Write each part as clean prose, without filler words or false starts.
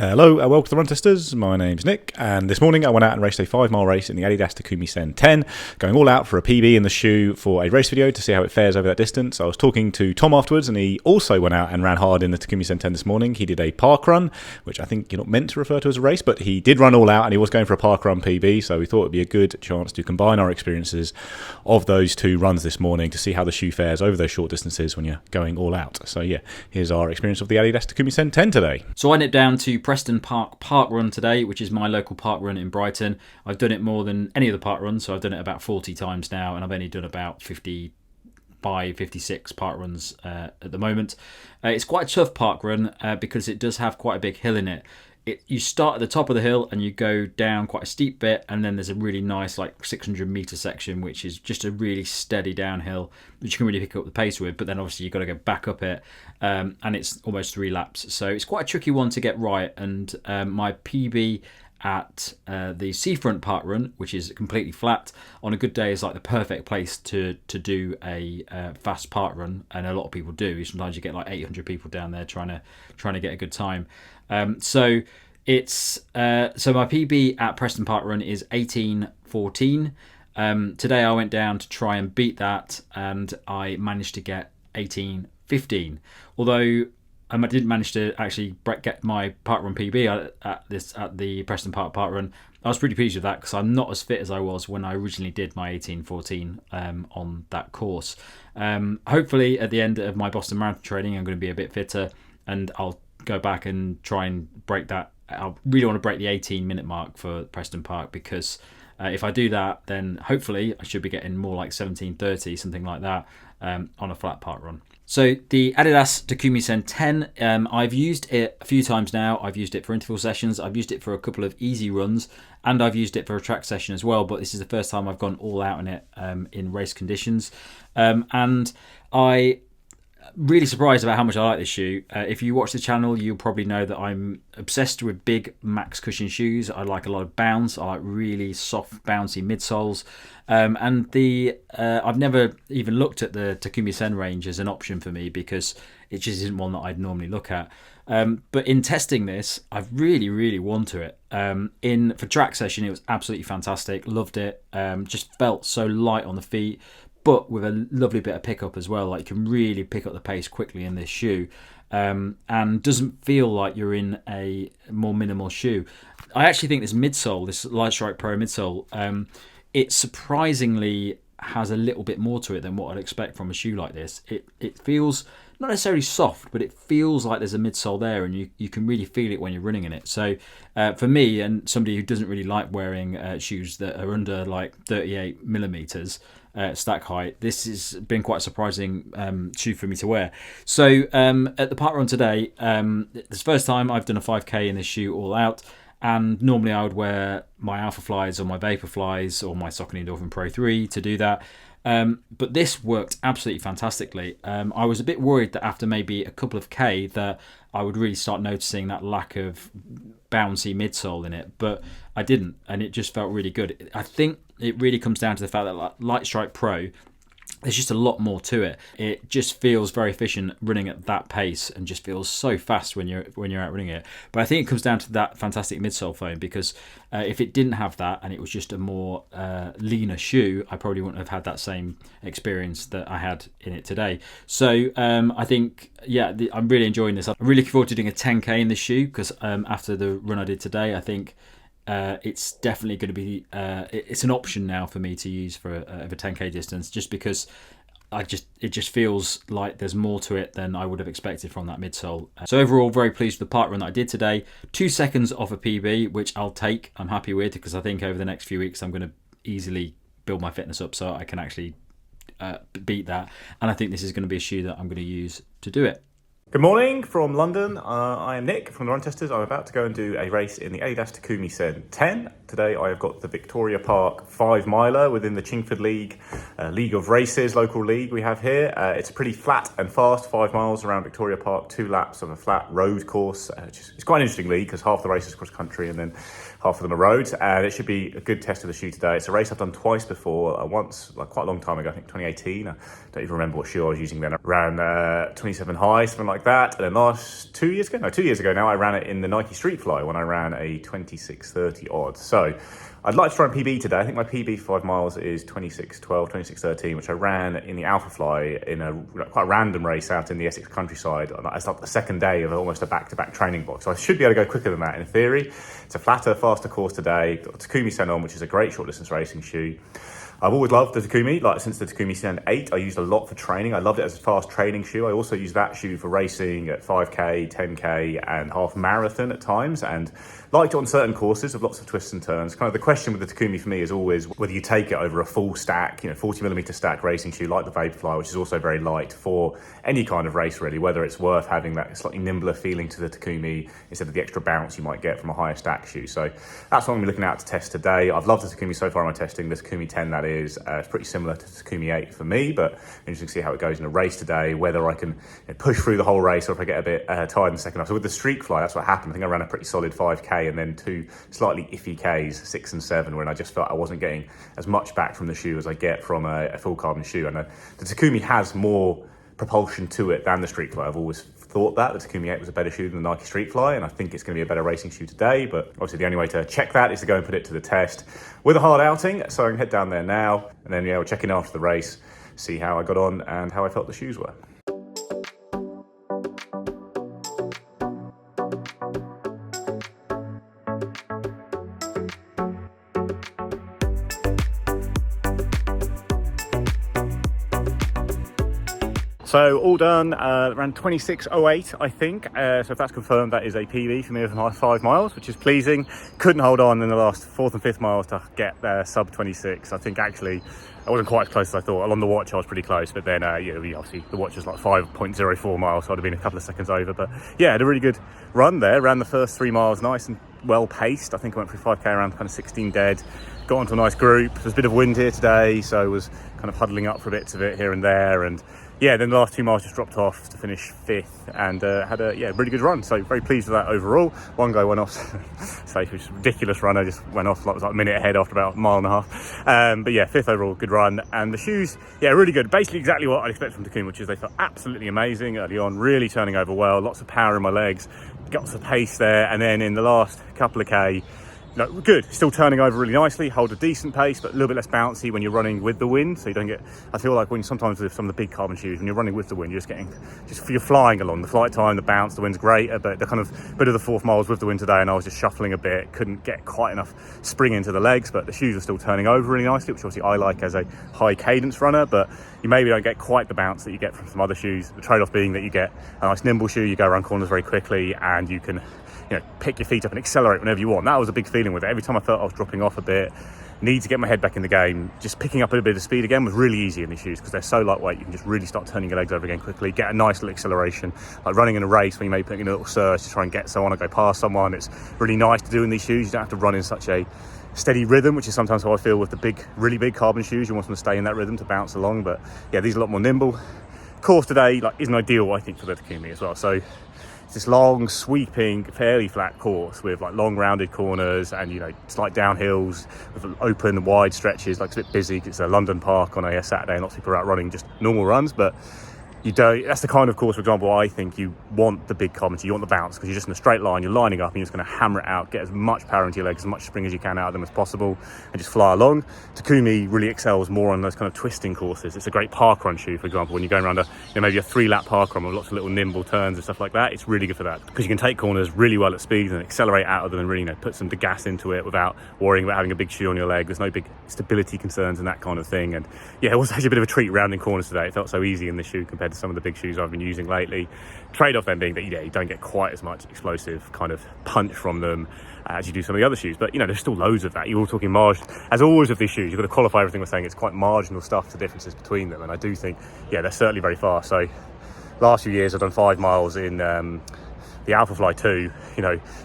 Hello and welcome to the Run Testers. My name's Nick, and this morning I went out and raced a 5-mile race in the Adidas Takumi Sen 10, going all out for a PB in the shoe for a race video to see how it fares over that distance. I was talking to Tom afterwards, and he also went out and ran hard in the Takumi Sen 10 this morning. He did a park run, which I think you're not meant to refer to as a race, but he did run all out and he was going for a park run PB, so we thought it'd be a good chance to combine our experiences of those two runs this morning to see how the shoe fares over those short distances when you're going all out. So yeah, here's our experience of the Adidas Takumi Sen 10 today. So I nipped down to Preston Park Run today, which is my local park run in Brighton. I've done it more than any of the park runs, so I've done it about 40 times now, and I've only done about 55, 56 park runs at the moment. It's quite a tough park run because it does have quite a big hill in it. You start at the top of the hill and you go down quite a steep bit, and then there's a really nice 600 metre section which is just a really steady downhill which you can really pick up the pace with, but then obviously you've got to go back up it, and it's almost 3 laps, so it's quite a tricky one to get right. And my PB at the Seafront Park Run, which is completely flat, on a good day is like the perfect place to do a fast park run, and a lot of people do. Sometimes you get 800 people down there trying to get a good time. So it's so my PB at Preston Park Run is 18:14. Today I went down to try and beat that, and I managed to get 18:15. Although I didn't manage to actually get my parkrun PB at the Preston Park Run. I was pretty pleased with that because I'm not as fit as I was when I originally did my 18:14 on that course. Hopefully at the end of my Boston Marathon training I'm going to be a bit fitter, and I'll go back and try and break that. I really want to break the 18-minute mark for Preston Park, because if I do that, then hopefully I should be getting more like 17:30, something like that, on a flat park run. So the Adidas Takumi Sen 10, I've used it a few times now. I've used it for interval sessions, I've used it for a couple of easy runs, and I've used it for a track session as well, but this is the first time I've gone all out in it in race conditions. And I really surprised about how much I like this shoe. If you watch the channel, you'll probably know that I'm obsessed with big max cushion shoes. I like a lot of bounce. I like really soft, bouncy midsoles. And I've never even looked at the Takumi Sen range as an option for me, because it just isn't one that I'd normally look at. But in testing this, I've really won to it. For track session, it was absolutely fantastic. Loved it. Just felt so light on the feet, but with a lovely bit of pickup as well. You can really pick up the pace quickly in this shoe, and doesn't feel like you're in a more minimal shoe. I actually think this midsole, this Light Strike Pro midsole, it surprisingly has a little bit more to it than what I'd expect from a shoe like this. It feels not necessarily soft, but it feels like there's a midsole there, and you can really feel it when you're running in it. So for me, and somebody who doesn't really like wearing shoes that are under 38 millimeters stack height, this has been quite a surprising shoe for me to wear. So at the park run today, it's the first time I've done a 5k in this shoe all out. And normally I would wear my Alpha Flies or my Vapor Flies or my Saucony Endorphin Pro 3 to do that. But this worked absolutely fantastically. I was a bit worried that after maybe a couple of K that I would really start noticing that lack of bouncy midsole in it, but I didn't, and it just felt really good. I think it really comes down to the fact that Light Strike Pro, there's just a lot more to it. It just feels very efficient running at that pace, and just feels so fast when you're out running it. But I think it comes down to that fantastic midsole foam, because if it didn't have that and it was just a more leaner shoe, I probably wouldn't have had that same experience that I had in it today. So I think, I'm really enjoying this. I'm really looking forward to doing a 10k in this shoe, because after the run I did today, I think it's definitely going to be it's an option now for me to use for a 10k distance, just because it just feels like there's more to it than I would have expected from that midsole. So overall, very pleased with the park run that I did today. 2 seconds off a PB, which I'll take. I'm happy with, because I think over the next few weeks I'm going to easily build my fitness up so I can actually beat that, and I think this is going to be a shoe that I'm going to use to do it. Good morning from London. I am Nick from the Run Testers. I'm about to go and do a race in the Adidas Takumi Sen 10. Today I have got the Victoria Park 5-miler within the Chingford League, League of Races, local league we have here. It's a pretty flat and fast 5 miles around Victoria Park, 2 laps of a flat road course. It's quite an interesting league because half the race is cross country and then half of them are roads, and it should be a good test of the shoe today. It's a race I've done twice before, once quite a long time ago, I think 2018. I don't even remember what shoe I was using then, around 27 high, something like like that. And then 2 years ago now, I ran it in the Nike Street Fly when I ran a 26:30 odd. So I'd like to try and PB today. I think my PB for 5 miles is 26:12, 26:13, which I ran in the Alpha Fly in a quite random race out in the Essex countryside. It's like the second day of almost a back-to-back training block. So I should be able to go quicker than that in theory. It's a flatter, faster course today. Got the Takumi Sen on, which is a great short distance racing shoe. I've always loved the Takumi, like since the Takumi Sen 8, I used a lot for training. I loved it as a fast training shoe. I also use that shoe for racing at 5K, 10K and half marathon at times, and liked it on certain courses with lots of twists and turns. Kind of the question with the Takumi for me is always whether you take it over a full stack, 40mm stack racing shoe like the Vaporfly, which is also very light for any kind of race really, whether it's worth having that slightly nimbler feeling to the Takumi instead of the extra bounce you might get from a higher stack shoe. So that's what I'm going to be looking at to test today. I've loved the Takumi so far in my testing. The Takumi 10 that is. It's pretty similar to the Takumi 8 for me, but interesting to see how it goes in a race today, whether I can push through the whole race or if I get a bit tired in the second half. So with the Street Fly, that's what happened. I think I ran a pretty solid 5K and then 2 slightly iffy Ks, 6 and 7, when I just felt I wasn't getting as much back from the shoe as I get from a full carbon shoe. And the Takumi has more propulsion to it than the Street Fly. I've always thought that the Takumi 8 was a better shoe than the Nike Street Fly, and I think it's going to be a better racing shoe today, but obviously the only way to check that is to go and put it to the test with a hard outing. So I can head down there now, and then we'll check in after the race, see how I got on and how I felt the shoes were. So all done, ran 26:08 I think, so if that's confirmed that is a PB for me over my 5 miles, which is pleasing. Couldn't hold on in the last 4th and 5th miles to get sub 26. I think actually I wasn't quite as close as I thought. Along the watch I was pretty close, but then obviously the watch was like 5.04 miles, so I'd have been a couple of seconds over. But yeah, I had a really good run there, ran the first 3 miles nice and well paced. I think I went through 5K around kind of 16 dead, got onto a nice group. There's a bit of wind here today, so I was kind of huddling up for bits of it here and there, and yeah, then the last 2 miles just dropped off to finish 5th and had a really good run. So very pleased with that overall. One guy went off, safe, which is a ridiculous runner, just went off like a minute ahead after about a mile and a half. But yeah, 5th overall, good run. And the shoes, really good. Basically exactly what I'd expect from Takumi, which is they felt absolutely amazing early on, really turning over well, lots of power in my legs, got some pace there. And then in the last couple of K, good, still turning over really nicely, hold a decent pace, but a little bit less bouncy when you're running with the wind, so you don't get, I feel like when sometimes with some of the big carbon shoes, when you're running with the wind, you're flying along. The flight time, the bounce, the wind's great, but the kind of bit of the 4th mile was with the wind today and I was just shuffling a bit, couldn't get quite enough spring into the legs, but the shoes are still turning over really nicely, which obviously I like as a high cadence runner, but you maybe don't get quite the bounce that you get from some other shoes. The trade-off being that you get a nice nimble shoe, you go around corners very quickly and you can pick your feet up and accelerate whenever you want. That was a big feeling with it. Every time I felt I was dropping off a bit, need to get my head back in the game, just picking up a bit of speed again was really easy in these shoes because they're so lightweight. You can just really start turning your legs over again quickly, get a nice little acceleration, like running in a race when you may put in a little surge to try and get someone or go past someone. It's really nice to do in these shoes. You don't have to run in such a steady rhythm, which is sometimes how I feel with the really big carbon shoes. You want them to stay in that rhythm to bounce along, but yeah, these are a lot more nimble. Course today isn't ideal, I think, for the Takumi as well. So this long sweeping fairly flat course with long rounded corners and slight downhills with open wide stretches. It's a bit busy. It's a London park on a Saturday and lots of people are out running just normal runs, but that's the kind of course, for example, I think you want the big carbon, you want the bounce, because you're just in a straight line, you're lining up and you're just going to hammer it out, get as much power into your legs, as much spring as you can out of them as possible, and just fly along. Takumi really excels more on those kind of twisting courses. It's a great parkrun shoe, for example, when you're going around maybe a 3-lap parkrun with lots of little nimble turns and stuff like that. It's really good for that, because you can take corners really well at speed and accelerate out of them and really put some gas into it without worrying about having a big shoe on your leg. There's no big stability concerns and that kind of thing. And yeah, it was actually a bit of a treat rounding corners today. It felt so easy in this shoe compared to some of the big shoes I've been using lately. Trade-off then being that you don't get quite as much explosive kind of punch from them as you do some of the other shoes, but there's still loads of that. You're all talking margin, as always with these shoes. You've got to qualify everything we're saying. It's quite marginal stuff, the differences between them, and I do think they're certainly very fast. So last few years I've done 5 miles in the Alpha Fly 2,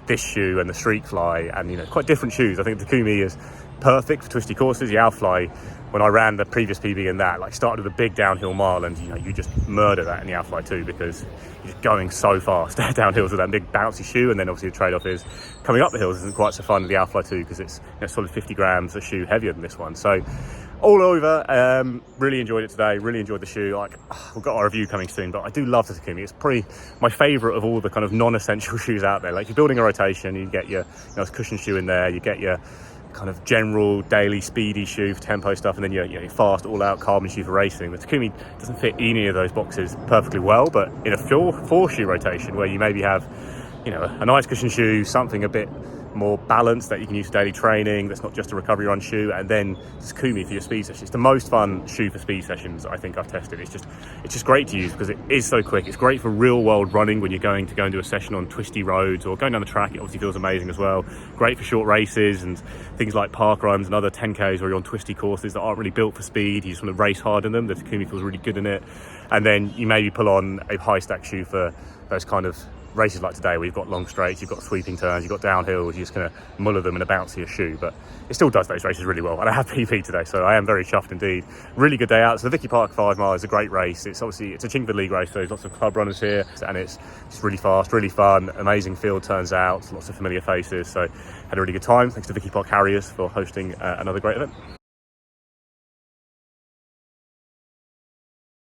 this shoe and the Street Fly, and quite different shoes. I think the Takumi is perfect for twisty courses. The Alpha Fly, when I ran the previous PB in that, started with a big downhill mile, and you just murder that in the Alpha Fly 2 because you're just going so fast down hills with that big bouncy shoe. And then obviously the trade-off is coming up the hills isn't quite so fun with the Alpha Fly 2 because it's solid 50 grams a shoe heavier than this one. So all over. Really enjoyed it today. Really enjoyed the shoe. Like, we've got our review coming soon, but I do love the Takumi. It's probably my favourite of all the kind of non-essential shoes out there. Like, you're building a rotation, you get your cushion shoe in there, you get your kind of general daily speedy shoe for tempo stuff, and then your fast all-out carbon shoe for racing. The Takumi doesn't fit any of those boxes perfectly well, but in a four shoe rotation where you maybe have a nice cushion shoe, something a bit more balanced that you can use for daily training, that's not just a recovery run shoe, and then Takumi for your speed sessions. It's the most fun shoe for speed sessions I think I've tested. It's just great to use because it is so quick. It's great for real world running when you're going to go and do a session on twisty roads or going down the track. It obviously feels amazing as well. Great for short races and things like park runs and other 10Ks where you're on twisty courses that aren't really built for speed. You just want to race hard in them. The Takumi feels really good in it. And then you maybe pull on a high stack shoe for those kind of races like today where you've got long straights, you've got sweeping turns, you've got downhills, you're just going to muller them in a bouncier shoe. But it still does those races really well, and I have PB today, so I am very chuffed indeed. Really good day out. So the Vicky Park 5 mile is a great race. It's a Chingford League race, so there's lots of club runners here, and it's really fast, really fun, amazing field turns out, lots of familiar faces. So had a really good time. Thanks to Vicky Park Harriers for hosting another great event.